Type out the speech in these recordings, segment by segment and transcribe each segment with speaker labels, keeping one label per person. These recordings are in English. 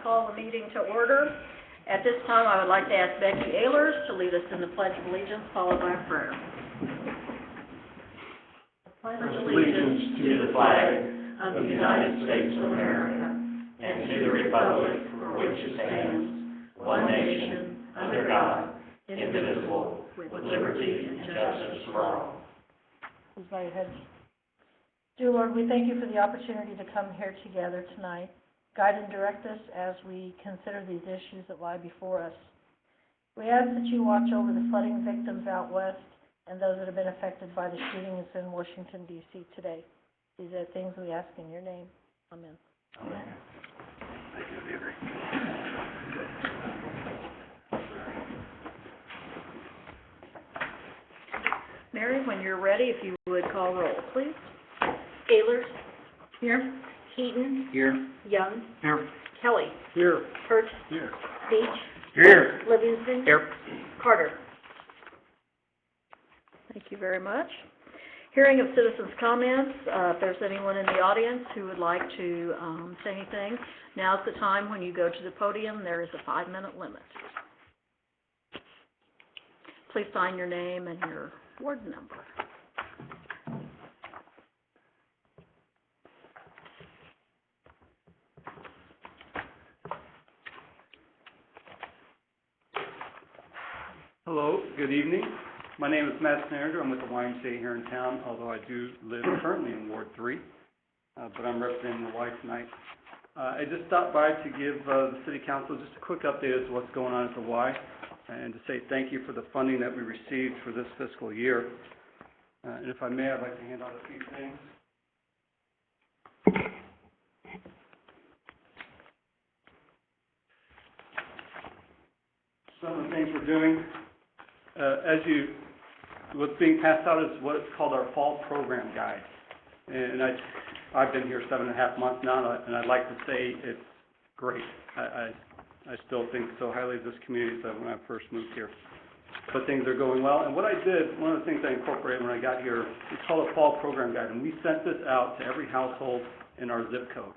Speaker 1: call the meeting to order. At this time, I would like to ask Becky Ehlers to lead us in the Pledge of Allegiance, followed by a prayer.
Speaker 2: Pledge allegiance to the flag of the United States of America and to the republic for which it stands, one nation, under God, indivisible, with liberty and justice for all.
Speaker 3: Please bow your heads. Dear Lord, we thank you for the opportunity to come here together tonight. Guide and direct us as we consider these issues that lie before us. We ask that you watch over the flooding victims out west and those that have been affected by the shootings in Washington, D.C. today. These are things we ask in your name. Amen.
Speaker 2: Amen.
Speaker 4: Thank you, Avery.
Speaker 1: Mary, when you're ready, if you would call roll, please. Ehlers. Here. Heaton.
Speaker 4: Here.
Speaker 1: Young.
Speaker 4: Here.
Speaker 1: Kelly.
Speaker 4: Here.
Speaker 1: Hurt.
Speaker 4: Here.
Speaker 1: Beach.
Speaker 4: Here.
Speaker 1: Livingston.
Speaker 4: Here.
Speaker 1: Carter. Thank you very much. Hearing of citizens' comments, if there's anyone in the audience who would like to say anything, now's the time when you go to the podium. There is a 5-minute limit. Please sign your name and your ward number.
Speaker 5: Hello, good evening. My name is Matt Snarander. I'm with the YMCA here in town, although I do live currently in Ward 3, but I'm representing the Y tonight. I just stopped by to give the City Council just a quick update as to what's going on at the Y, and to say thank you for the funding that we received for this fiscal year. And if I may, I'd like to hand out a few things. Some of the things we're doing, what's being passed out is what is called our fall program guide. And I've been here 7.5 months now, and I'd like to say it's great. I still think so highly of this community as when I first moved here. But things are going well. And what I did, one of the things I incorporated when I got here, it's called a fall program guide. And we sent this out to every household in our zip code.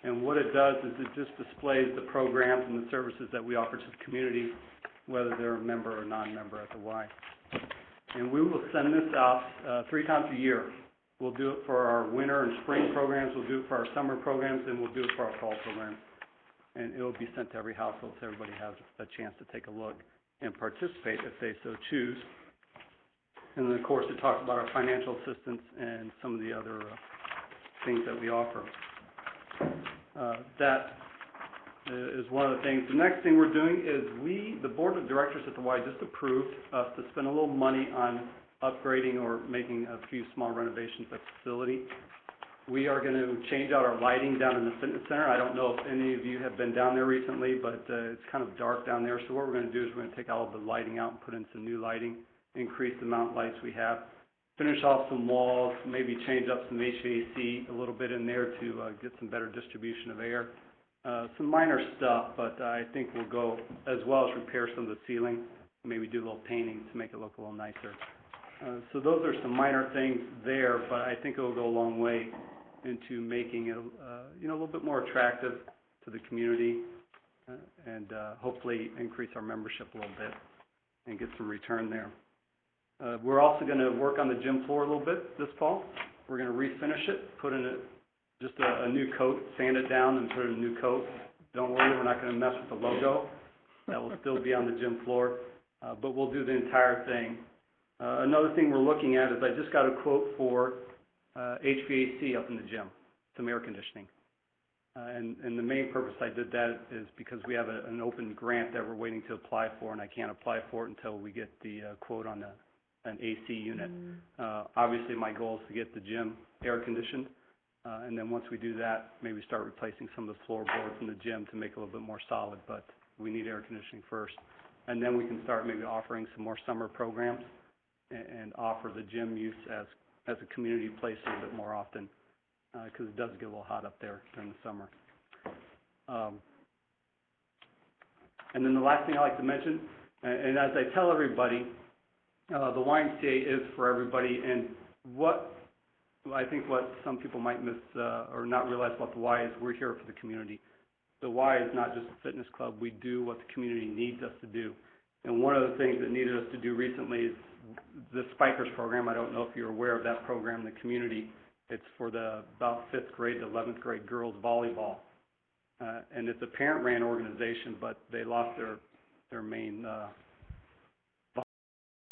Speaker 5: And what it does is it just displays the programs and the services that we offer to the community, whether they're a member or non-member at the Y. And we will send this out 3 times a year. We'll do it for our winter and spring programs, we'll do it for our summer programs, and we'll do it for our fall programs. And it will be sent to every household so everybody has a chance to take a look and participate if they so choose. And then, of course, it talks about our financial assistance and some of the other things that we offer. That is one of the things. The next thing we're doing is the board of directors at the Y just approved us to spend a little money on upgrading or making a few small renovations at the facility. We are going to change out our lighting down in the fitness center. I don't know if any of you have been down there recently, but it's kind of dark down there. So what we're going to do is we're going to take all of the lighting out and put in some new lighting, increase the amount of lights we have, finish off some walls, maybe change up some HVAC a little bit in there to get some better distribution of air. Some minor stuff, but I think we'll go as well as repair some of the ceiling, maybe do a little painting to make it look a little nicer. So those are some minor things there, but I think it will go a long way into making it, a little bit more attractive to the community, and hopefully increase our membership a little bit and get some return there. We're also going to work on the gym floor a little bit this fall. We're going to refinish it, put in just a new coat, sand it down and put in a new coat. Don't worry, we're not going to mess with the logo. That will still be on the gym floor, but we'll do the entire thing. Another thing we're looking at is I just got a quote for HVAC up in the gym, some air conditioning. And the main purpose I did that is because we have an open grant that we're waiting to apply for, and I can't apply for it until we get the quote on an AC unit. Obviously, my goal is to get the gym air conditioned. And then once we do that, maybe start replacing some of the floorboards in the gym to make it a little bit more solid, but we need air conditioning first. And then we can start maybe offering some more summer programs and offer the gym use as a community place a little bit more often, because it does get a little hot up there during the summer. And then the last thing I like to mention, and as I tell everybody, the YMCA is for everybody, and I think what some people might miss or not realize about the Y is we're here for the community. the Y is not just a fitness club. We do what the community needs us to do. And one of the things that needed us to do recently is the Spikers program. I don't know if you're aware of that program in the community. It's for the about 5th grade to 11th grade girls volleyball. And it's a parent-ran organization, but they lost their main,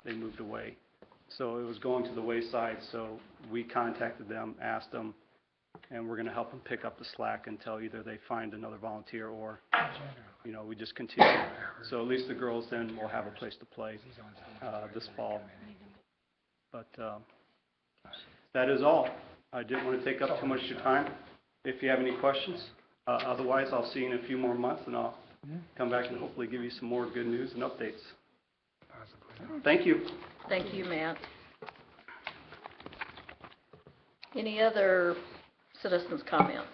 Speaker 5: they moved away. So it was going to the wayside, so we contacted them, asked them, and we're going to help them pick up the slack until either they find another volunteer or, you know, we just continue. So at least the girls then will have a place to play this fall. But that is all. I didn't want to take up too much of your time. If you have any questions, otherwise I'll see you in a few more months and I'll come back and hopefully give you some more good news and updates. Thank you.
Speaker 1: Thank you, Matt. Any other citizens' comments?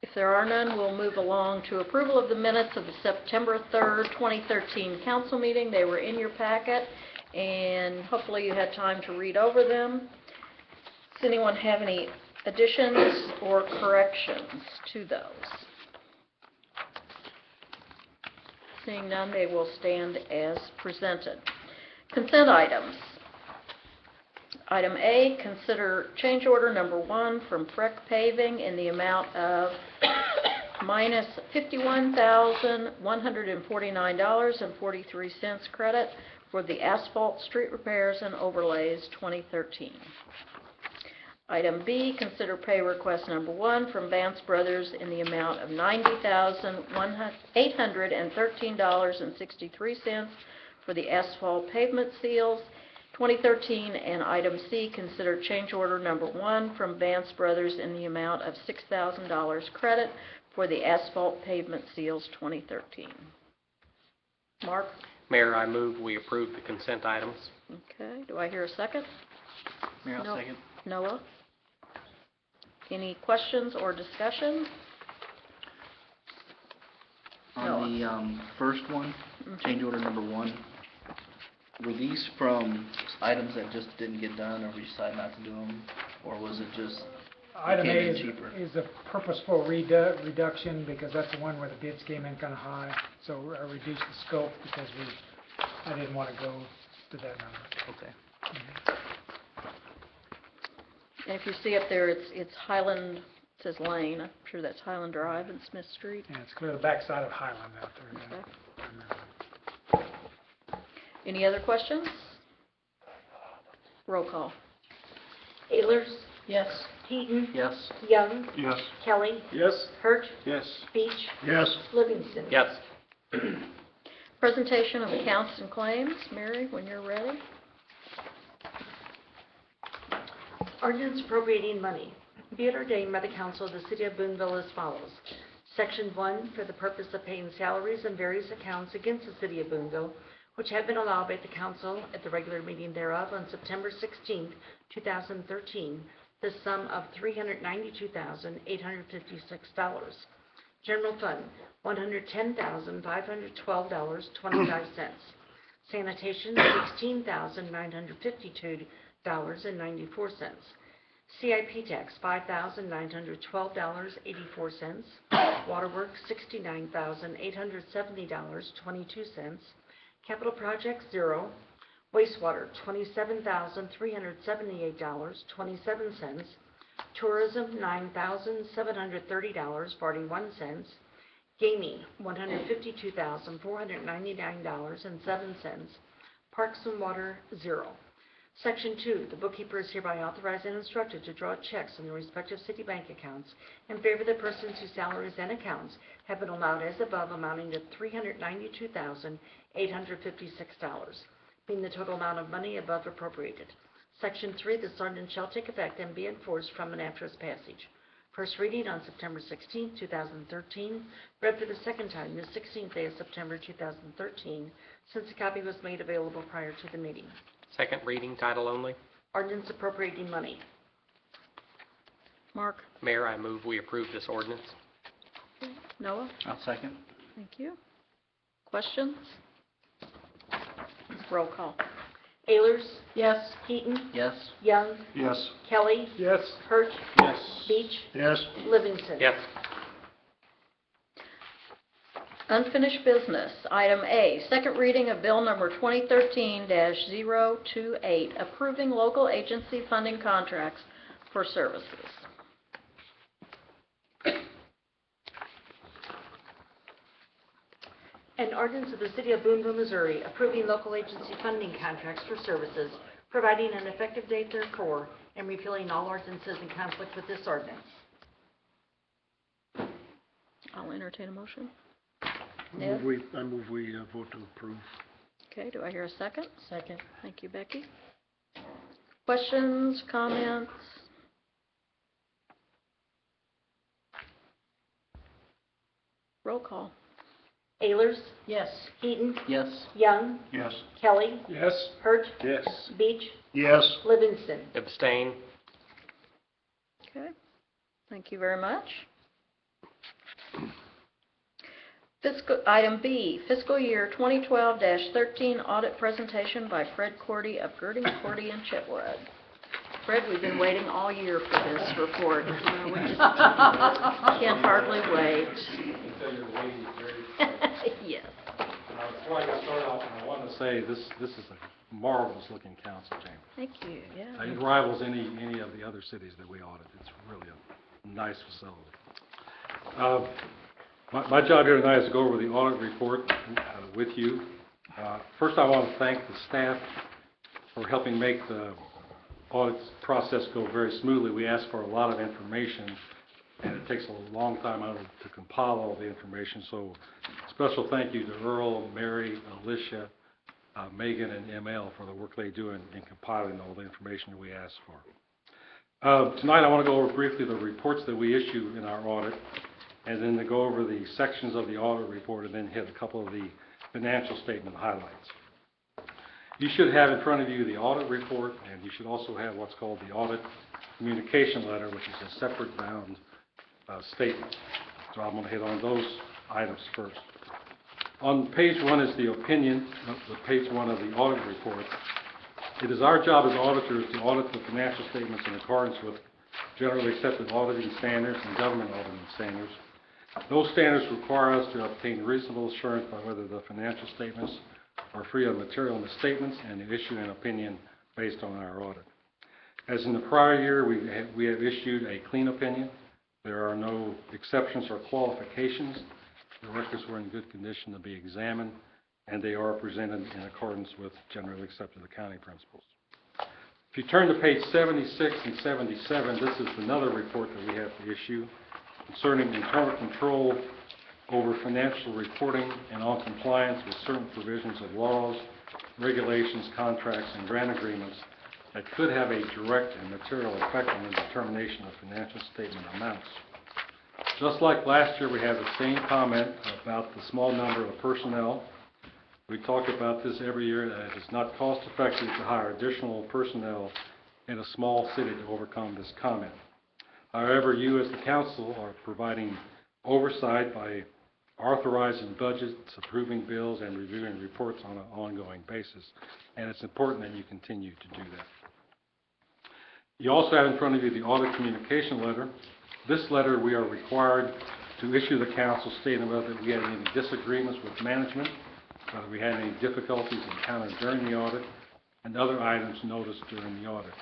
Speaker 1: If there are none, we'll move along to approval of the minutes of the September 3rd, 2013 council meeting. They were in your packet, and hopefully you had time to read over them. Does anyone have any additions or corrections to those? Seeing none, they will stand as presented. Consent items. Item A, consider change order number 1 from Freck Paving in the amount of minus $51,149.43 credit for the asphalt street repairs and overlays 2013. Item B, consider pay request number 1 from Vance Brothers in the amount of $90,813.63 for the asphalt pavement seals 2013. And item C, consider change order number 1 from Vance Brothers in the amount of $6,000 credit for the asphalt pavement seals 2013. Mark?
Speaker 2: Mayor, I move we approve the consent items.
Speaker 1: Okay, do I hear a second?
Speaker 4: Mayor, I'll
Speaker 1: No.
Speaker 4: second.
Speaker 1: Noah? Any questions or discussion?
Speaker 6: On the first one, change order number 1, were these from items that just didn't get done, or we decided not to do them, or was it just
Speaker 7: Item
Speaker 6: came
Speaker 7: A
Speaker 6: in cheaper?
Speaker 7: is a purposeful reduction because that's the one where the bids came in kind of high. So I reduced the scope because I didn't want to go to that number.
Speaker 6: Okay.
Speaker 1: And if you see up there, it's Highland, it says Lane. I'm sure that's Highland Drive and Smith Street.
Speaker 7: And it's clear the backside of Highland out there.
Speaker 1: Okay.
Speaker 7: I remember.
Speaker 1: Any other questions? Roll call.
Speaker 3: Ehlers,
Speaker 1: Yes.
Speaker 3: Heaton,
Speaker 6: Yes.
Speaker 3: Young,
Speaker 4: Yes.
Speaker 3: Kelly,
Speaker 5: Yes.
Speaker 3: Hurt,
Speaker 4: Yes.
Speaker 3: Beach,
Speaker 4: Yes.
Speaker 3: Livingston.
Speaker 2: Yes.
Speaker 1: Presentation of accounts and claims. Mary, when you're ready.
Speaker 3: Ordinance appropriating money. Be it ordained by the council of the city of Boonville as follows. Section 1, for the purpose of paying salaries and various accounts against the city of Boonville, which have been allowed by the council at the regular meeting thereof on September 16, 2013, the sum of $392,856. General fund, $110,512.25. Sanitation, $16,952.94. CIP tax, $5,912.84. Waterworks, $69,870.22. Capital projects, 0. Wastewater, $27,378.27. Tourism, $9,730.41. Gaming, $152,499.07. Parks and Water, 0. Section 2, the bookkeeper is hereby authorized and instructed to draw checks on the respective city bank accounts in favor of the persons whose salaries and accounts have been allowed as above, amounting to $392,856, being the total amount of money above appropriated. Section 3, this ordinance shall take effect and be enforced from and after its passage. First reading on September 16, 2013, read for the second time the 16th day of September 2013, since a copy was made available prior to the meeting.
Speaker 2: Second reading, title only.
Speaker 3: Ordinance appropriating money.
Speaker 1: Mark?
Speaker 2: Mayor, I move we approve this ordinance.
Speaker 1: Noah?
Speaker 6: I'll second.
Speaker 1: Thank you. Questions? Roll call.
Speaker 3: Ayers,
Speaker 1: Yes.
Speaker 3: Heaton,
Speaker 6: Yes?
Speaker 3: Young,
Speaker 4: Yes.
Speaker 3: Kelly,
Speaker 7: Yes.
Speaker 3: Hurt,
Speaker 4: Yes.
Speaker 3: Beach,
Speaker 4: Yes.
Speaker 3: Livingston.
Speaker 2: Yes.
Speaker 1: Unfinished business. Item A, second reading of bill number 2013-028, approving local agency funding contracts for services.
Speaker 8: An ordinance of the City of Boonville, Missouri, approving local agency funding contracts for services, providing an effective date therefor, and repealing all ordinances in conflict with this ordinance.
Speaker 1: I'll entertain a motion.
Speaker 4: I
Speaker 1: Ned?
Speaker 4: move we vote to approve.
Speaker 1: Okay, do I hear a second?
Speaker 3: Second.
Speaker 1: Thank you, Becky. Questions, comments? Roll call.
Speaker 3: Ayers,
Speaker 1: Yes.
Speaker 3: Heaton,
Speaker 6: Yes?
Speaker 3: Young,
Speaker 4: Yes.
Speaker 3: Kelly,
Speaker 7: Yes.
Speaker 3: Hurt,
Speaker 4: Yes.
Speaker 3: Beach,
Speaker 4: Yes.
Speaker 3: Livingston.
Speaker 2: Abstain.
Speaker 1: Okay, thank you very much. Item B, fiscal year 2012-13 audit presentation by Fred Cordy of Girding, Cordy and Chitwood. Fred, we've been waiting all year for this report. We just can't hardly wait. Yes.
Speaker 9: Before I get started off, I want to say this is a marvelous looking council chamber.
Speaker 1: Thank you, yeah.
Speaker 9: It rivals any of the other cities that we audit. It's really a nice facility. My job here tonight is to go over the audit report with you. First, I want to thank the staff for helping make the audit process go very smoothly. We ask for a lot of information, and it takes a long time to compile all the information. So, special thank you to Earl, Mary, Alicia, Megan, and ML for the work they do in compiling all the information that we ask for. Tonight, I want to go over briefly the reports that we issue in our audit, and then to go over the sections of the audit report, and then hit a couple of the financial statement highlights. You should have in front of you the audit report, and you should also have what's called the audit communication letter, which is a separate bound statement. So I'm going to hit on those items first. On page 1 is the opinion, the page 1 of the audit report. It is our job as auditors to audit the financial statements in accordance with generally accepted auditing standards and government auditing standards. Those standards require us to obtain reasonable assurance by whether the financial statements are free of material misstatements and to issue an opinion based on our audit. As in the prior year, we have issued a clean opinion. There are no exceptions or qualifications. The records were in good condition to be examined, and they are presented in accordance with generally accepted accounting principles. If you turn to page 76 and 77, this is another report that we have to issue concerning internal control over financial reporting and on compliance with certain provisions of laws, regulations, contracts, and grant agreements that could have a direct and material effect on the determination of financial statement amounts. Just like last year, we have the same comment about the small number of personnel. We talk about this every year, that it is not cost effective to hire additional personnel in a small city to overcome this comment. However, you as the council are providing oversight by authorizing budgets, approving bills, and reviewing reports on an ongoing basis. And it's important that you continue to do that. You also have in front of you the audit communication letter. This letter we are required to issue the council stating whether we had any disagreements with management, whether we had any difficulties encountered during the audit, and other items noticed during the audit.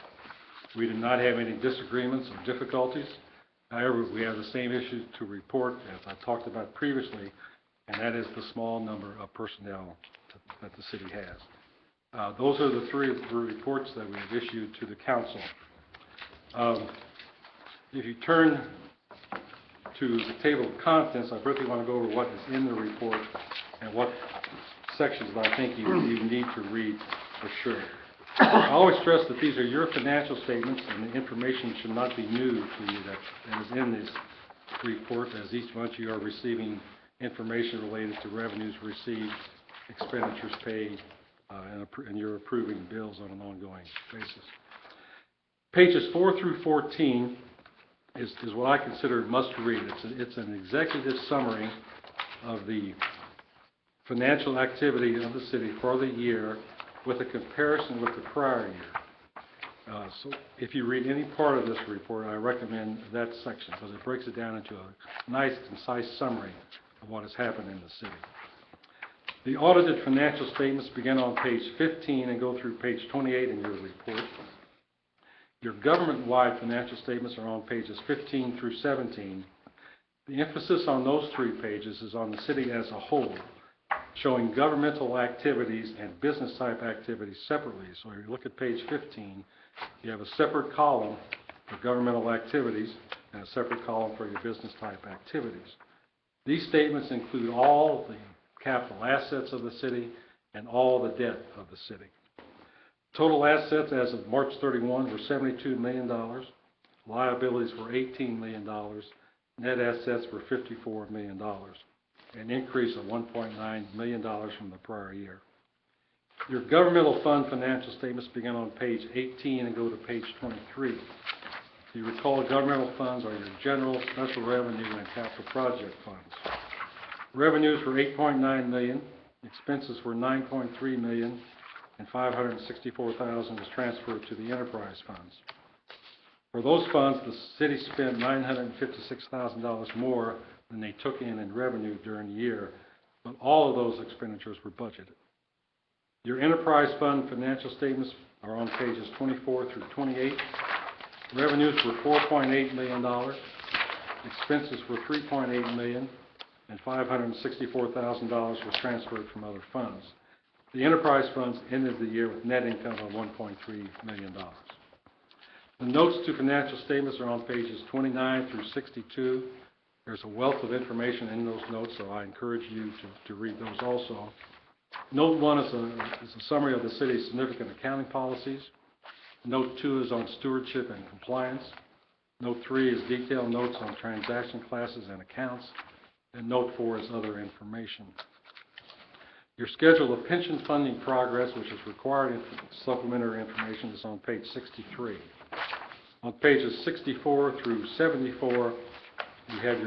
Speaker 9: We did not have any disagreements or difficulties. However, we have the same issues to report as I talked about previously, and that is the small number of personnel that the city has. Those are the three reports that we've issued to the council. If you turn to the table of contents, I briefly want to go over what is in the report and what sections that I think you need to read for sure. I always stress that these are your financial statements, and the information should not be new to you that is in this report, as each month you are receiving information related to revenues received, expenditures paid, and you're approving bills on an ongoing basis. Pages 4 through 14 is what I consider must read. It's an executive summary of the financial activity of the city for the year with a comparison with the prior year. So if you read any part of this report, I recommend that section because it breaks it down into a nice, concise summary of what has happened in the city. The audited financial statements begin on page 15 and go through page 28 in your report. Your government-wide financial statements are on pages 15 through 17. The emphasis on those 3 pages is on the city as a whole, showing governmental activities and business type activities separately. So if you look at page 15, you have a separate column for governmental activities and a separate column for your business type activities. These statements include all the capital assets of the city and all the debt of the city. Total assets as of March 31 were $72 million. Liabilities were $18 million. Net assets were $54 million, an increase of $1.9 million from the prior year. Your governmental fund financial statements begin on page 18 and go to page 23. If you recall, governmental funds are your general, special revenue, and capital project funds. Revenues were $8.9 million, expenses were $9.3 million, and $564,000 was transferred to the enterprise funds. For those funds, the city spent $956,000 more than they took in revenue during the year, but all of those expenditures were budgeted. Your enterprise fund financial statements are on pages 24 through 28. Revenues were $4.8 million, expenses were $3.8 million, and $564,000 was transferred from other funds. The enterprise funds ended the year with net income of $1.3 million. The notes to financial statements are on pages 29 through 62. There's a wealth of information in those notes, so I encourage you to read those also. Note 1 is a summary of the city's significant accounting policies. Note 2 is on stewardship and compliance. Note 3 is detailed notes on transaction classes and accounts. And Note 4 is other information. Your schedule of pension funding progress, which is required supplementary information, is on page 63. On pages 64 through 74, you have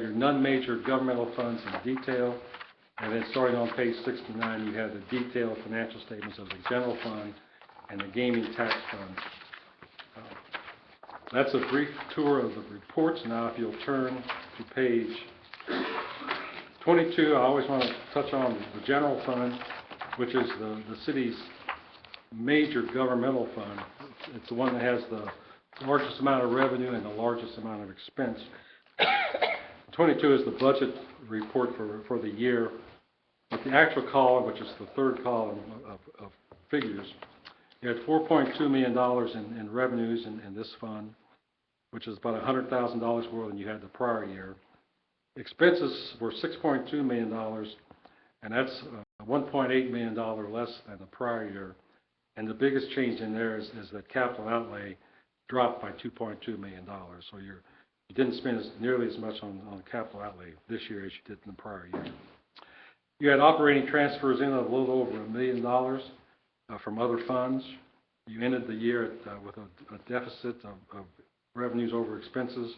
Speaker 9: your non-major governmental funds in detail, and then starting on page 69, you have the detailed financial statements of the general fund and the gaming tax fund. That's a brief tour of the reports. Now, if you'll turn to page 22, I always want to touch on the general fund, which is the city's major governmental fund. It's the one that has the largest amount of revenue and the largest amount of expense. 22 is the budget report for the year. But the actual column, which is the third column of figures, you had $4.2 million in revenues in this fund, which is about $100,000 more than you had the prior year. Expenses were $6.2 million, and that's $1.8 million less than the prior year. And the biggest change in there is that capital outlay dropped by $2.2 million. So you didn't spend nearly as much on capital outlay this year as you did in the prior year. You had operating transfers in of a little over $1 million from other funds. You ended the year with a deficit of revenues over expenses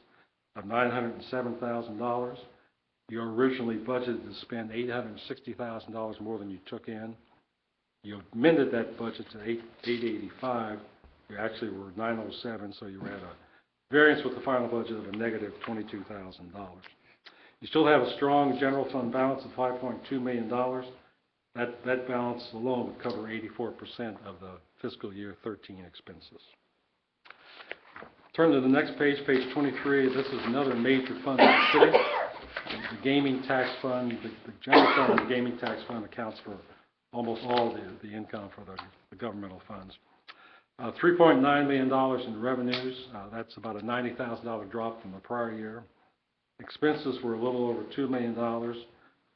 Speaker 9: of $907,000. You originally budgeted to spend $860,000 more than you took in. You amended that budget to $885,000. You actually were $907,000, so you had a variance with the final budget of a negative $22,000. You still have a strong general fund balance of $5.2 million. That balance alone would cover 84% of the fiscal year 13 expenses. Turn to the next page, page 23. This is another major fund of the city. The gaming tax fund, the general fund and the gaming tax fund accounts for almost all the income for the governmental funds. $3.9 million in revenues. That's about a $90,000 drop from the prior year. Expenses were a little over $2 million.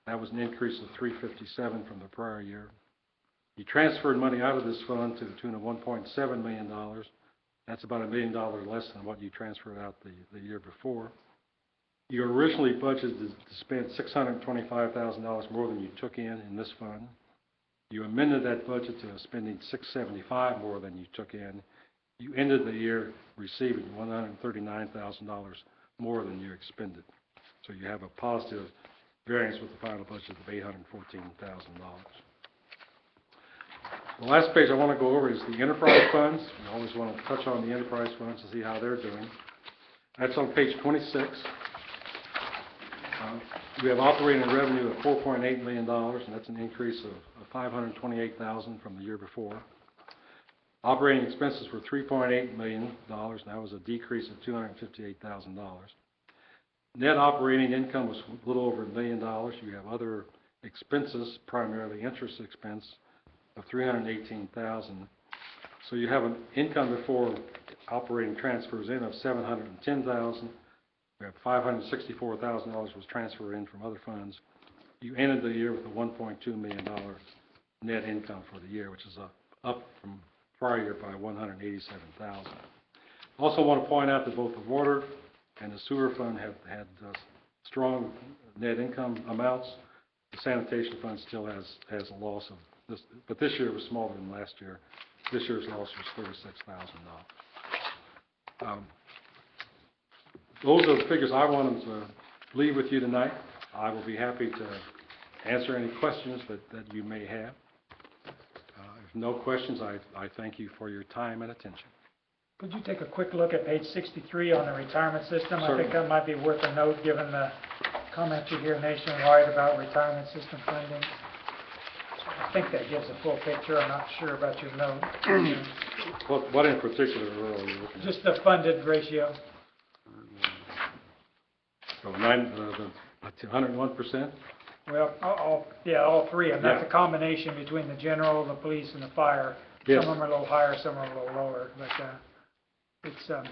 Speaker 9: That was an increase of $357,000 from the prior year. You transferred money out of this fund to the tune of $1.7 million. That's about $1 million less than what you transferred out the year before. You originally budgeted to spend $625,000 more than you took in this fund. You amended that budget to spending $675,000 more than you took in. You ended the year receiving $139,000 more than you expended. So you have a positive variance with the final budget of $814,000. The last page I want to go over is the enterprise funds. We always want to touch on the enterprise funds to see how they're doing. That's on page 26. We have operating revenue of $4.8 million, and that's an increase of $528,000 from the year before. Operating expenses were $3.8 million, and that was a decrease of $258,000. Net operating income was a little over $1 million. You have other expenses, primarily interest expense, of $318,000. So you have an income before operating transfers in of $710,000. We have $564,000 was transferred in from other funds. You ended the year with a $1.2 million net income for the year, which is up from prior year by $187,000. Also want to point out that both the water and the sewer fund have had strong net income amounts. The sanitation fund still has a loss of this, but this year it was smaller than last year. This year's loss was $36,000. Those are the figures I wanted to leave with you tonight. I will be happy to answer any questions that you may have. If no questions, I thank you for your time and attention.
Speaker 7: Could you take a quick look at page 63 on the retirement system?
Speaker 9: Certainly.
Speaker 7: I think that might be worth a note, given the comments you hear nationwide about retirement system funding. I think that gives a full picture. I'm not sure about your note.
Speaker 9: What in particular are you looking at?
Speaker 7: Just the funded ratio.
Speaker 9: So 101%?
Speaker 7: Well, all three of them. That's
Speaker 9: Yeah.
Speaker 7: a combination between the general, the police, and the fire.
Speaker 9: Yes.
Speaker 7: Some of them are a little higher, some are a little lower, but it's a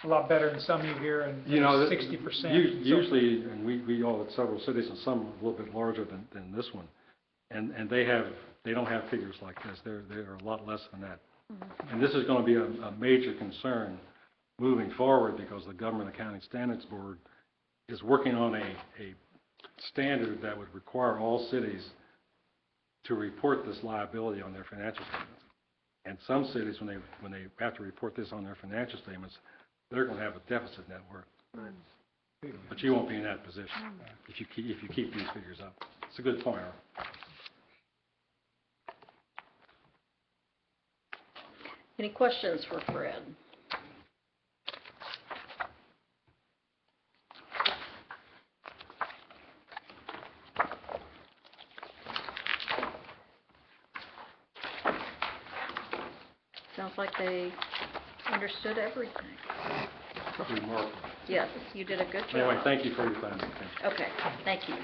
Speaker 7: lot better than some you hear, and 60%.
Speaker 9: Usually, and we all at several cities, and some a little bit larger than this one, and they don't have figures like this. They're a lot less than that. Mm-hmm. And this is going to be a major concern moving forward, because the Government Accounting Standards Board is working on a standard that would require all cities to report this liability on their financial statements. And some cities, when they have to report this on their financial statements, they're going to have a deficit network. Right. But you won't be in that position if you keep these figures up. It's a good point.
Speaker 1: Any questions for Fred? Sounds like they understood everything.
Speaker 9: Remarkable.
Speaker 1: Yes, you did a good job.
Speaker 9: Anyway, thank you for your time.
Speaker 1: Okay, thank you.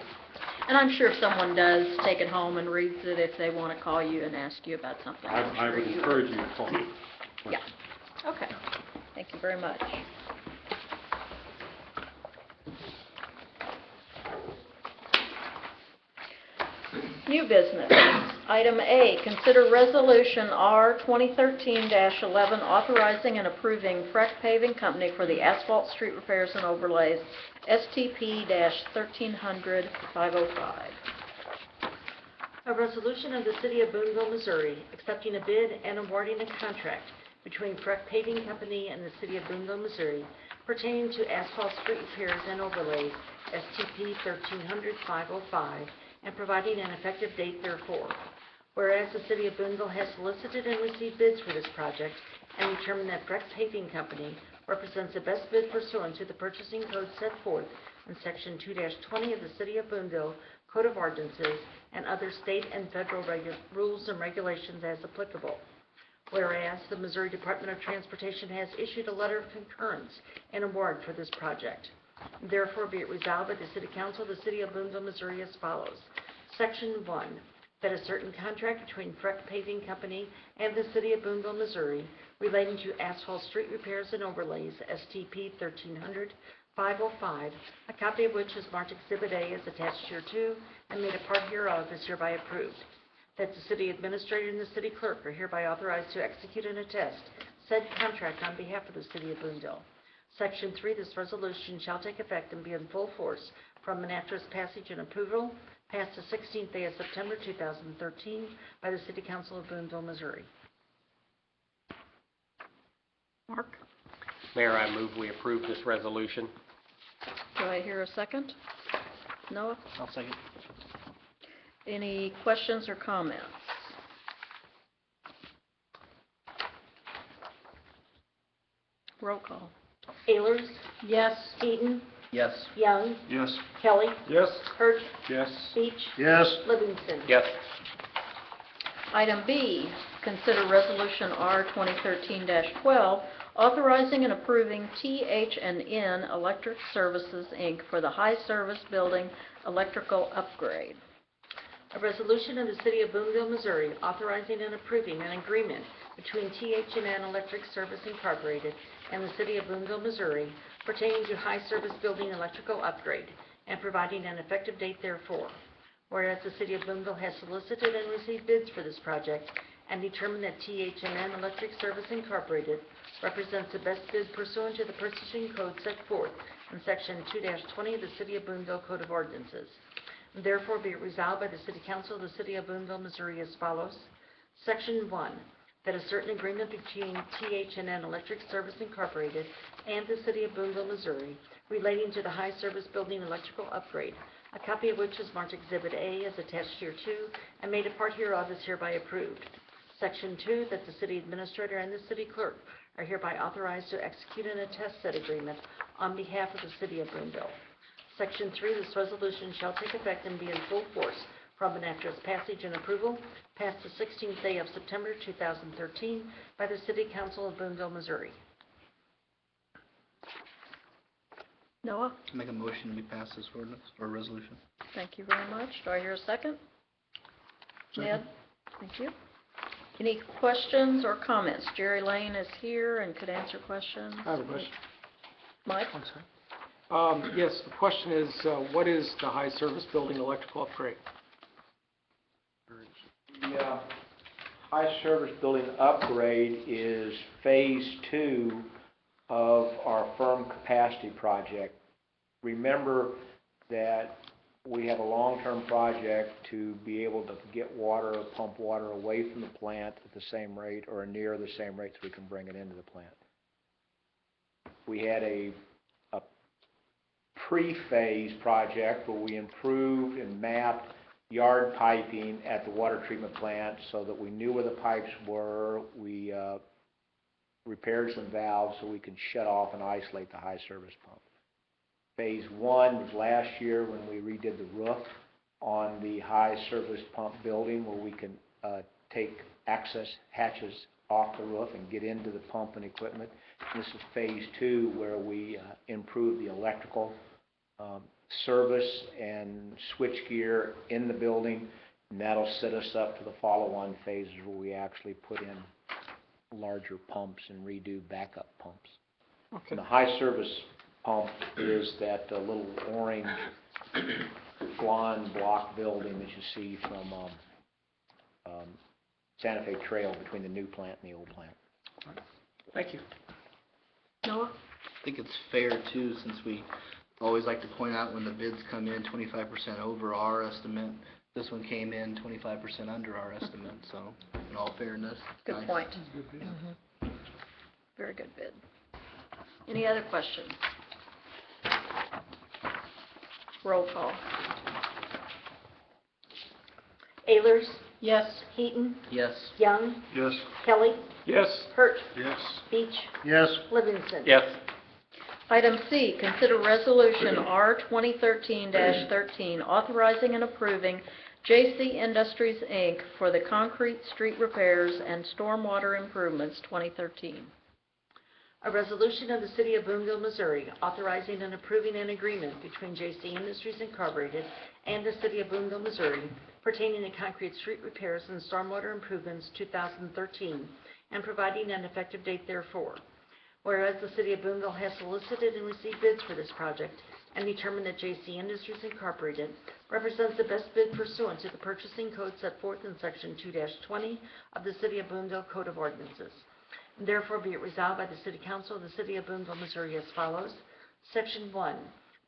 Speaker 1: And I'm sure if someone does take it home and reads it, if they want to call you and ask you about something, I'm
Speaker 9: I
Speaker 1: sure
Speaker 9: would
Speaker 1: you
Speaker 9: encourage you to call me.
Speaker 1: Yeah, okay. Thank you very much. New business. Item A, consider Resolution R 2013-11 authorizing and approving Freck Paving Company for the asphalt street repairs and overlays, STP-1300-505.
Speaker 8: A resolution of the City of Boonville, Missouri, accepting a bid and awarding a contract between Freck Paving Company and the City of Boonville, Missouri, pertaining to asphalt street repairs and overlays, STP-1300-505, and providing an effective date therefor. Whereas the City of Boonville has solicited and received bids for this project and determined that Freck Paving Company represents the best bid pursuant to the purchasing code set forth in Section 2-20 of the City of Boonville Code of Ordinances and other state and federal rules and regulations as applicable. Whereas the Missouri Department of Transportation has issued a letter of concurrence and award for this project. Therefore, be it resolved by the City Council of the City of Boonville, Missouri as follows. Section 1, that a certain contract between Freck Paving Company and the City of Boonville, Missouri, relating to asphalt street repairs and overlays, STP-1300-505, a copy of which is marked Exhibit A as attached hereto and made a part hereof, is hereby approved. That the City Administrator and the City Clerk are hereby authorized to execute and attest said contract on behalf of the City of Boonville. Section 3, this resolution shall take effect and be in full force from and after its passage and approval past the 16th day of September 2013 by the City Council of Boonville, Missouri.
Speaker 1: Mark,
Speaker 2: Mayor, I move we approve this resolution.
Speaker 1: do I hear a second? Noah?
Speaker 6: I'll second.
Speaker 1: Any questions or comments? Roll call.
Speaker 8: Ayers,
Speaker 1: Yes.
Speaker 8: Eaton,
Speaker 6: Yes.
Speaker 8: Young,
Speaker 4: Yes.
Speaker 8: Kelly,
Speaker 4: Yes.
Speaker 8: Hurt,
Speaker 4: Yes.
Speaker 8: Beach,
Speaker 4: Yes.
Speaker 8: Livingston.
Speaker 2: Yes.
Speaker 1: Item B, consider Resolution R 2013-12, authorizing and approving TH&N Electric Services, Inc. for the High Service Building electrical upgrade.
Speaker 8: A resolution of the City of Boonville, Missouri, authorizing and approving an agreement between TH&N Electric Service Incorporated and the City of Boonville, Missouri, pertaining to high service building electrical upgrade and providing an effective date therefor. Whereas the City of Boonville has solicited and received bids for this project and determined that TH&N Electric Service Incorporated represents the best bid pursuant to the purchasing code set forth in Section 2-20 of the City of Boonville Code of Ordinances. Therefore, be it resolved by the City Council of the City of Boonville, Missouri as follows. Section 1, that a certain agreement between TH&N Electric Service Incorporated and the City of Boonville, Missouri, relating to the high service building electrical upgrade, a copy of which is marked Exhibit A as attached hereto and made a part hereof is hereby approved. Section 2, that the City Administrator and the City Clerk are hereby authorized to execute and attest said agreement on behalf of the City of Boonville. Section 3, this resolution shall take effect and be in full force from and after its passage and approval past the 16th day of September 2013 by the City Council of Boonville, Missouri.
Speaker 1: Noah?
Speaker 6: Make a motion we pass this ordinance or resolution.
Speaker 1: Thank you very much. Do I hear a second? Ned? Thank you. Any questions or comments? Jerry Lane is here and could answer questions.
Speaker 4: I have a question.
Speaker 1: Mike?
Speaker 10: One second. Yes, the question is, what is the high service building electrical upgrade?
Speaker 11: The high service building upgrade is phase 2 of our firm capacity project. Remember that we have a long-term project to be able to get water or pump water away from the plant at the same rate or near the same rate so we can bring it into the plant. We had a pre-phase project where we improved and mapped yard piping at the water treatment plant so that we knew where the pipes were. We repaired some valves so we could shut off and isolate the high service pump. Phase 1 was last year when we redid the roof on the high service pump building where we can take access hatches off the roof and get into the pump and equipment. This is phase 2 where we improve the electrical service and switch gear in the building, and that'll set us up for the follow-on phases where we actually put in larger pumps and redo backup pumps.
Speaker 10: Okay.
Speaker 11: And the high service pump is that little orange blonde block building that you see from Santa Fe Trail between the new plant and the old plant.
Speaker 10: Thank you.
Speaker 1: Noah?
Speaker 6: I think it's fair too, since we always like to point out when the bids come in 25% over our estimate. This one came in 25% under our estimate, so in all fairness.
Speaker 1: Good
Speaker 6: nice.
Speaker 1: point. Very good bid. Any other questions? Roll call.
Speaker 8: Ayers,
Speaker 1: Yes.
Speaker 8: Heaton,
Speaker 6: Yes.
Speaker 8: Young,
Speaker 4: Yes.
Speaker 8: Kelly,
Speaker 10: Yes.
Speaker 8: Hurt,
Speaker 4: Yes.
Speaker 8: Beach,
Speaker 4: Yes.
Speaker 8: Livingston.
Speaker 2: Yes.
Speaker 1: Item C, consider Resolution R 2013-13, authorizing and approving J.C. Industries, Inc. for the concrete street repairs and stormwater improvements 2013.
Speaker 8: A resolution of the City of Boonville, Missouri, authorizing and approving an agreement between J.C. Industries Incorporated and the City of Boonville, Missouri, pertaining to concrete street repairs and stormwater improvements 2013, and providing an effective date therefor. Whereas the City of Boonville has solicited and received bids for this project and determined that J.C. Industries Incorporated represents the best bid pursuant to the purchasing code set forth in Section 2-20 of the City of Boonville Code of Ordinances. Therefore, be it resolved by the City Council of the City of Boonville, Missouri as follows. Section 1,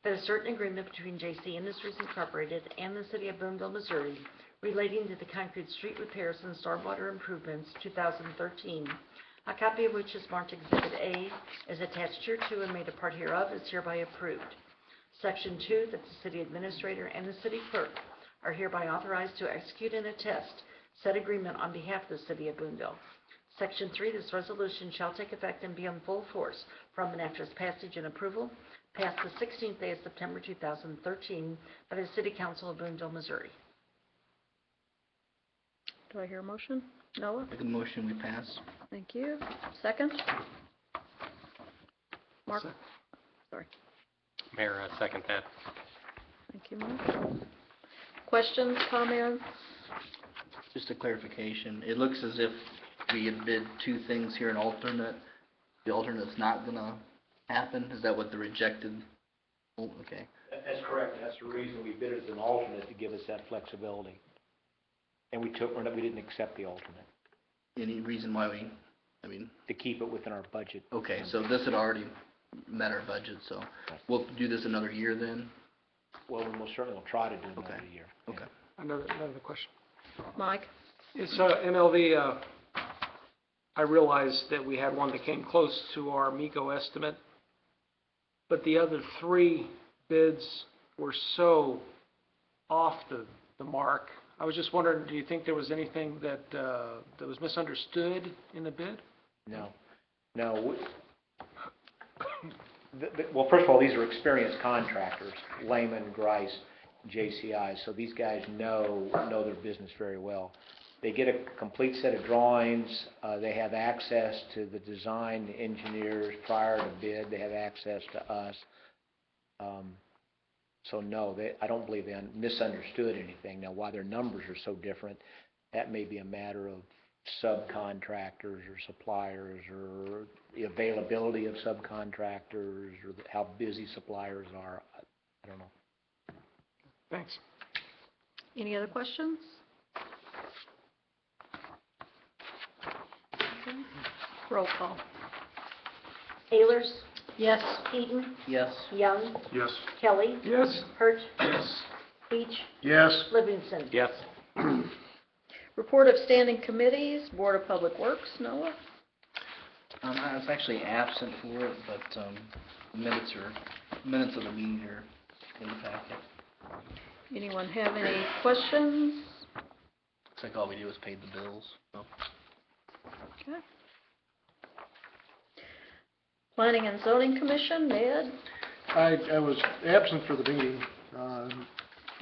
Speaker 8: that a certain agreement between J.C. Industries Incorporated and the City of Boonville, Missouri, relating to the concrete street repairs and stormwater improvements 2013, a copy of which is marked Exhibit A, is attached hereto and made a part hereof, is hereby approved. Section 2, that the City Administrator and the City Clerk are hereby authorized to execute and attest said agreement on behalf of the City of Boonville. Section 3, this resolution shall take effect and be in full force from and after its passage and approval, passed the 16th day of September 2013 by the City Council of Boonville, Missouri.
Speaker 1: Do I hear a motion? Noah?
Speaker 6: Make a motion, we pass.
Speaker 1: Thank you. Second? Mark? Sorry.
Speaker 2: Mayor, second that.
Speaker 1: Thank you, Mark. Questions, comments?
Speaker 6: Just a clarification, it looks as if we had bid two things here in alternate. The alternate's not gonna happen, is that what the rejected? Oh, okay.
Speaker 11: That's correct, that's the reason we bid it as an alternate, to give us that flexibility. And we didn't accept the alternate,
Speaker 6: Any reason why
Speaker 11: to keep it within our budget.
Speaker 6: okay, so this had already met our budget, so we'll do this another year then?
Speaker 11: Well, we most certainly will try to do another
Speaker 6: Okay.
Speaker 11: year.
Speaker 6: Okay.
Speaker 10: Another question.
Speaker 1: Mike?
Speaker 10: It's MLV, I realized that we had one that came close to our MECO estimate, but the other three bids were so off the mark. I was just wondering, do you think there was anything that was misunderstood in the bid?
Speaker 11: No. Well, first of all, these are experienced contractors, Lehman, Grice, JCI, so these guys know their business very well. They get a complete set of drawings, they have access to the design engineers prior to bid, they have access to us. So no, I don't believe they misunderstood anything. Now, why their numbers are so different, that may be a matter of subcontractors or suppliers, or the availability of subcontractors, or how busy suppliers are. I don't know.
Speaker 10: Thanks.
Speaker 1: Any other questions? Okay. Roll call.
Speaker 8: Ayers,
Speaker 1: Yes.
Speaker 8: Eaton,
Speaker 6: Yes.
Speaker 8: Young,
Speaker 4: Yes.
Speaker 8: Kelly,
Speaker 10: Yes.
Speaker 8: Hurt,
Speaker 4: Yes.
Speaker 8: Beach,
Speaker 4: Yes.
Speaker 8: Livingston.
Speaker 2: Yes.
Speaker 1: Report of standing committees, Board of Public Works, Noah?
Speaker 6: I was actually absent for it, but, minutes of the meeting are in the packet.
Speaker 1: Anyone have any questions?
Speaker 6: Looks like all we did was paid the bills, so.
Speaker 1: Okay. Planning and Zoning Commission, Ned?
Speaker 4: I was absent for the meeting,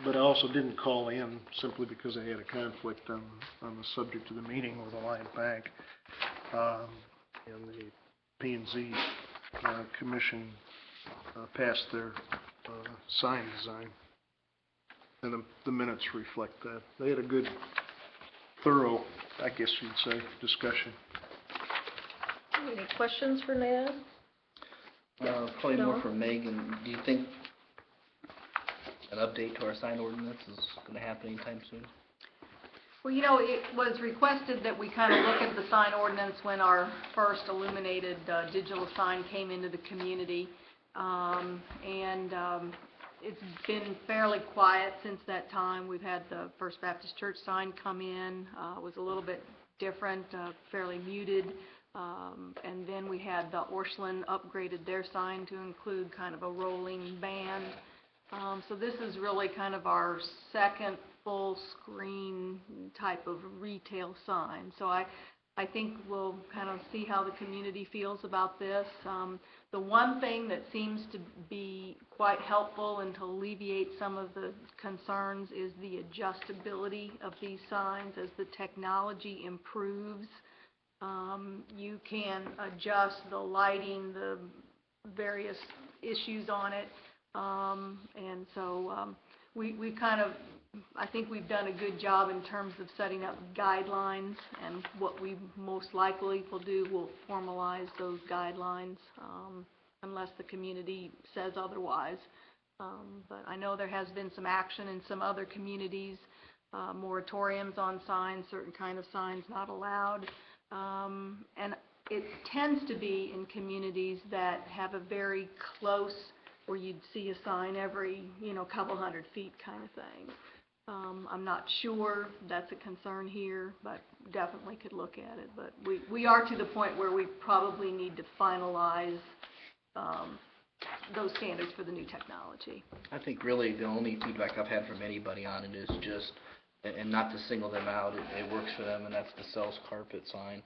Speaker 4: but I also didn't call in simply because I had a conflict on the subject of the meeting with Alliant Bank. And the P&Z Commission passed their sign design. And the minutes reflect that. They had a good, thorough, I guess you'd say, discussion.
Speaker 1: Any questions for Ned?
Speaker 6: Probably more
Speaker 1: No?
Speaker 6: for Megan. Do you think an update to our sign ordinance is gonna happen anytime soon?
Speaker 12: Well, you know, it was requested that we kind of look at the sign ordinance when our first illuminated digital sign came into the community. It's been fairly quiet since that time. We've had the First Baptist Church sign come in. It was a little bit different, fairly muted. And then we had the Orscheln upgraded their sign to include kind of a rolling band. So this is really kind of our second full screen type of retail sign. So I think we'll kind of see how the community feels about this. The one thing that seems to be quite helpful and to alleviate some of the concerns is the adjustability of these signs. As the technology improves, you can adjust the lighting, the various issues on it. And so we kind of, I think we've done a good job in terms of setting up guidelines, and what we most likely will do, we'll formalize those guidelines unless the community says otherwise. But I know there has been some action in some other communities, moratoriums on signs, certain kind of signs not allowed. And it tends to be in communities that have a very close, where you'd see a sign every, couple hundred feet kind of thing. I'm not sure that's a concern here, but definitely could look at it. But we are to the point where we probably need to finalize those standards for the new technology.
Speaker 6: I think really the only feedback I've had from anybody on it is just and not to single them out, it works for them, and that's the Sells Carpet sign.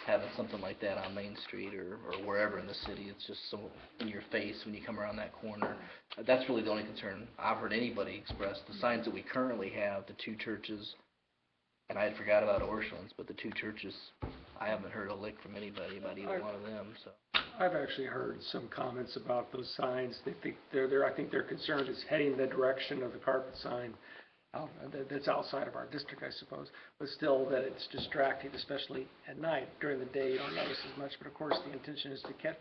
Speaker 6: Having something like that on Main Street or wherever in the city, it's just so in your face when you come around that corner. That's really the only concern I've heard anybody express. The signs that we currently have, the two churches, and I had forgot about Orshland's, but the two churches, I haven't heard a lick from anybody about either one of them, so.
Speaker 10: I've actually heard some comments about those signs. They think I think their concern is heading the direction of the carpet sign. That's outside of our district, I suppose, but still that it's distracting, especially at night. During the day, you don't notice as much, but of course the intention is to catch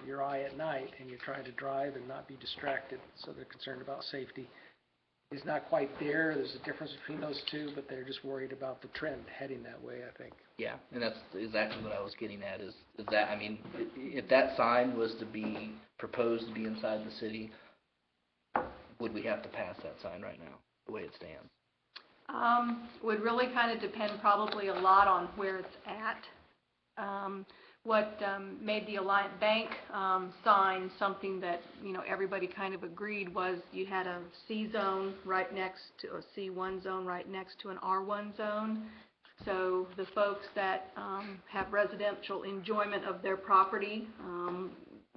Speaker 10: your eye at night, and you're trying to drive and not be distracted, so they're concerned about safety. It's not quite there. There's a difference between those two, but they're just worried about the trend heading that way, I think.
Speaker 6: Yeah, and that's exactly what I was getting at, is that, I mean, if that sign was to be proposed to be inside the city, would we have to pass that sign right now, the way it stands?
Speaker 12: Would really kind of depend probably a lot on where it's at. What made the Alliant Bank sign something that, you know, everybody kind of agreed was you had a C zone right next to a C1 zone right next to an R1 zone. So the folks that have residential enjoyment of their property,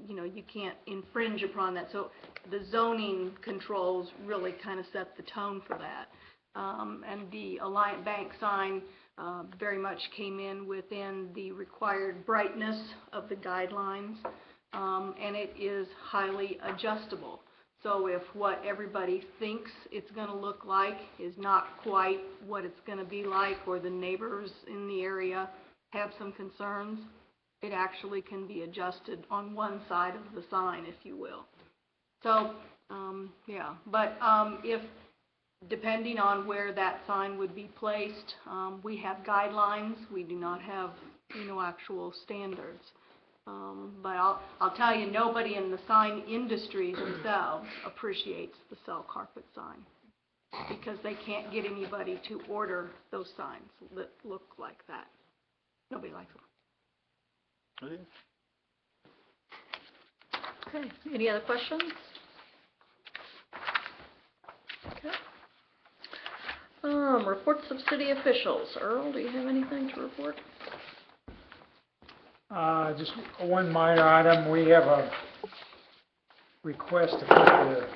Speaker 12: you know, you can't infringe upon that. So the zoning controls really kind of set the tone for that. And the Alliant Bank sign very much came in within the required brightness of the guidelines, and it is highly adjustable. So if what everybody thinks it's going to look like is not quite what it's going to be like, or the neighbors in the area have some concerns, it actually can be adjusted on one side of the sign, if you will. So, yeah, but if depending on where that sign would be placed, we have guidelines. We do not have, you know, actual standards. But I'll tell you, nobody in the sign industry themselves appreciates the Sell Carpet sign, because they can't get anybody to order those signs that look like that. Nobody likes them.
Speaker 1: Okay, any other questions? Okay. Reports of city officials. Earl, do you have anything to report?
Speaker 7: Just one minor item. We have a request to put the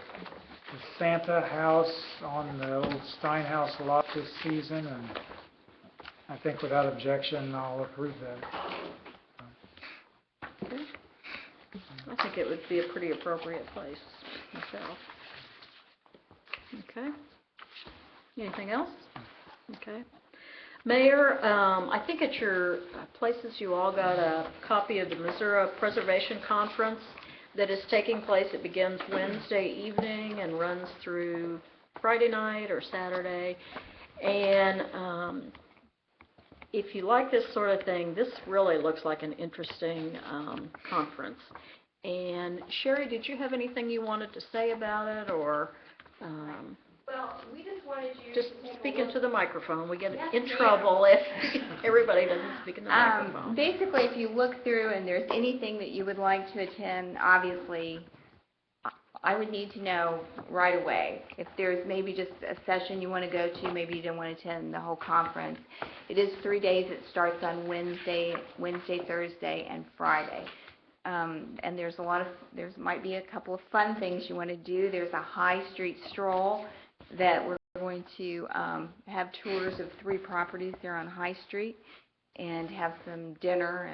Speaker 7: Santa house on the old Steinhouse lot this season, and I think without objection, I'll approve that.
Speaker 1: Okay. I think it would be a pretty appropriate place myself. Okay. Anything else? Okay. Mayor, I think at your places you all got a copy of the Missouri Preservation Conference that is taking place. It begins Wednesday evening and runs through Friday night or Saturday. And if you like this sort of thing, this really looks like an interesting conference. And Sherry, did you have anything you wanted to say about it, or?
Speaker 13: Well, we just wanted you
Speaker 1: Just
Speaker 13: to take
Speaker 1: speak
Speaker 13: a look.
Speaker 1: into the microphone. We get
Speaker 13: Yes,
Speaker 1: in
Speaker 13: ma'am.
Speaker 1: trouble if everybody doesn't speak in the microphone.
Speaker 13: Basically, if you look through and there's anything that you would like to attend, obviously, I would need to know right away. If there's maybe just a session you want to go to, maybe you don't want to attend the whole conference. It is 3 days. It starts on Wednesday, Thursday, and Friday. And there might be a couple of fun things you want to do. There's a high street stroll that we're going to have tours of 3 properties there on High Street, and have some dinner,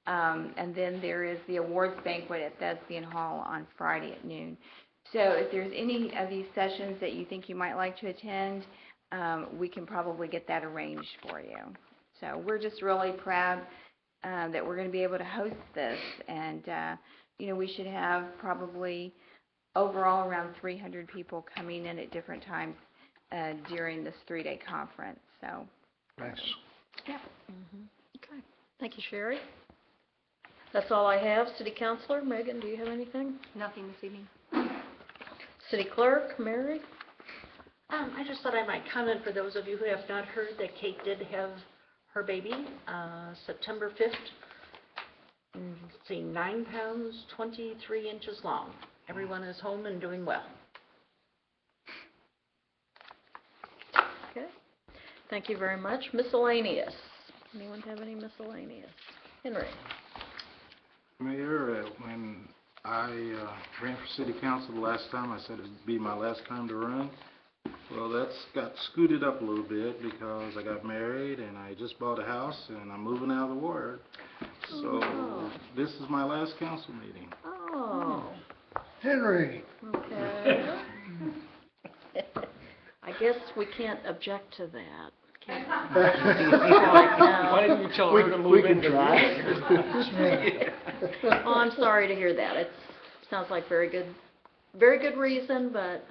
Speaker 13: and then there is the awards banquet at Thespian Hall on Friday at noon. So if there's any of these sessions that you think you might like to attend, we can probably get that arranged for you. So we're just really proud that we're going to be able to host this, and you know, we should have probably overall around 300 people coming in at different times during this 3-day conference. So,
Speaker 4: Nice.
Speaker 1: Yeah. Okay. Thank you, Sherry. That's all I have. City Councilor, Megan, do you have anything?
Speaker 12: Nothing this evening.
Speaker 1: City Clerk, Mary?
Speaker 8: I just thought I might comment for those of you who have not heard that Kate did have her baby, September 5th. Let's see, 9 pounds, 23 inches long. Everyone is home and doing well.
Speaker 1: Thank you very much. Miscellaneous. Anyone have any miscellaneous? Henry?
Speaker 14: Mayor, when I ran for city council the last time, I said it'd be my last time to run. Well, that's got scooted up a little bit because I got married and I just bought a house and I'm moving out of the ward. So this is my last council meeting.
Speaker 1: Oh,
Speaker 4: Henry.
Speaker 1: okay. I guess we can't object to that, can we? Right now.
Speaker 10: Why didn't you tell her to
Speaker 4: We
Speaker 10: move
Speaker 4: can
Speaker 10: into
Speaker 4: try.
Speaker 1: Well, I'm sorry to hear that. It sounds like very good reason, but,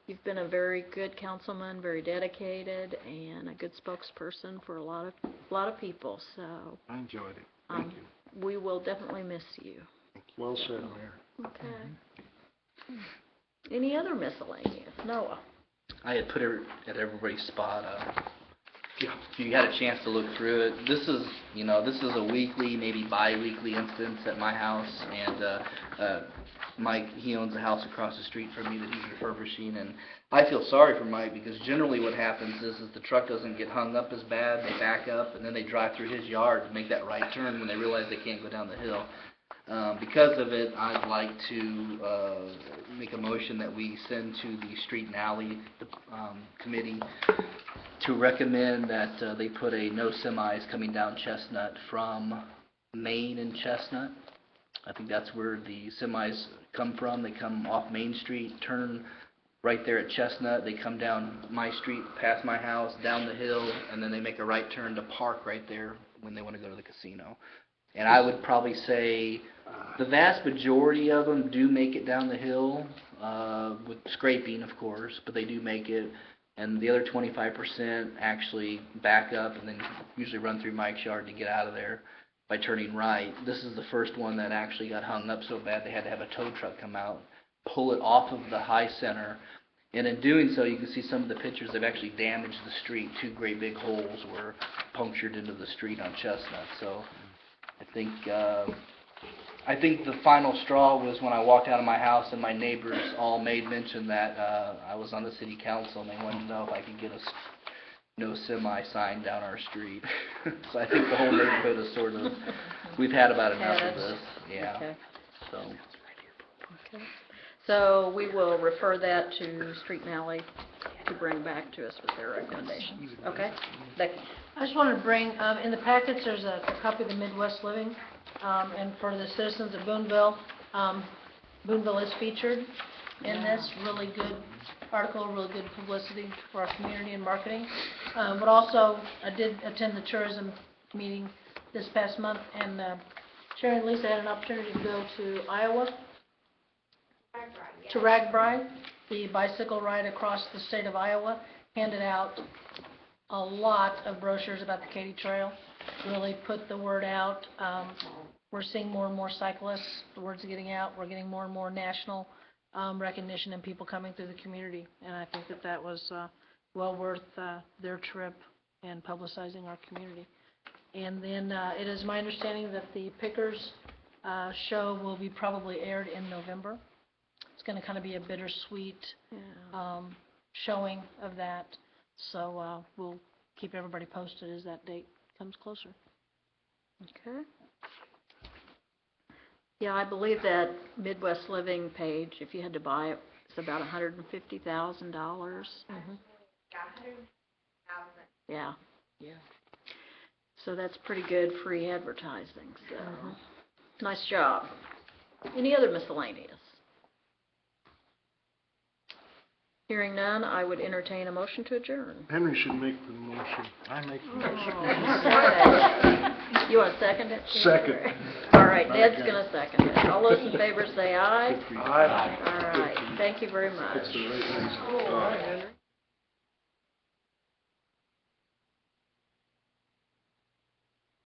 Speaker 1: you've been a very good councilman, very dedicated, and a good spokesperson for a lot of people, so,
Speaker 14: I enjoyed it. Thank you.
Speaker 1: we will definitely miss you.
Speaker 4: Well said, Mayor.
Speaker 1: Okay. Any other miscellaneous? Noah?
Speaker 6: I had put it at everybody's spot. If you had a chance to look through it, this is a weekly, maybe bi-weekly instance at my house, and Mike, he owns a house across the street from me that he's refurbishing, and I feel sorry for Mike because generally what happens is the truck doesn't get hung up as bad, they back up, and then they drive through his yard to make that right turn when they realize they can't go down the hill. Because of it, I'd like to make a motion that we send to the Street and Alley Committee to recommend that they put a no semis coming down Chestnut from Main and Chestnut. I think that's where the semis come from. They come off Main Street, turn right there at Chestnut. They come down my street, past my house, down the hill, and then they make a right turn to park right there when they want to go to the casino. And I would probably say the vast majority of them do make it down the hill, with scraping, of course, but they do make it. And the other 25% actually back up and then usually run through Mike's yard to get out of there by turning right. This is the first one that actually got hung up so bad they had to have a tow truck come out, pull it off of the high center. And in doing so, you can see some of the pictures, they've actually damaged the street. 2 great big holes were punctured into the street on Chestnut. So I think the final straw was when I walked out of my house and my neighbors all made mention that I was on the city council and they wanted to know if I could get a no semi sign down our street. So I think the whole neighborhood is sort of, we've had about enough of this. Yeah.
Speaker 1: Okay.
Speaker 6: So.
Speaker 1: Okay. So we will refer that to Street and Alley to bring back to us with their recommendations. Okay? Becky?
Speaker 3: I just wanted to bring, in the packets, there's a copy of the Midwest Living, and for the citizens of Boonville, Boonville is featured in this, really good article, really good publicity for our community and marketing. But also, I did attend the tourism meeting this past month, and Sharon and Lisa had an opportunity to go to Iowa, to Ragbri, the bicycle ride across the state of Iowa, handed out a lot of brochures about the Katy Trail, really put the word out. We're seeing more and more cyclists, the word's getting out, we're getting more and more national recognition and people coming through the community, and I think that that was well worth their trip and publicizing our community. And then it is my understanding that the Pickers show will be probably aired in November. It's going to kind of be a bittersweet showing of that. So we'll keep everybody posted as that date comes closer.
Speaker 1: Okay. Yeah, I believe that Midwest Living page, if you had to buy it, it's about $150,000.
Speaker 13: $100,000.
Speaker 1: Yeah. Yeah. So that's pretty good free advertising. So nice job. Any other miscellaneous? Hearing none, I would entertain a motion to adjourn.
Speaker 4: Henry should make the motion. I make the motion.
Speaker 1: Okay. You want to second it?
Speaker 4: Second.
Speaker 1: All right, Ned's going to second it. All those in favor say aye.
Speaker 4: Aye.
Speaker 1: All right, thank you very much.
Speaker 4: That's the right reason.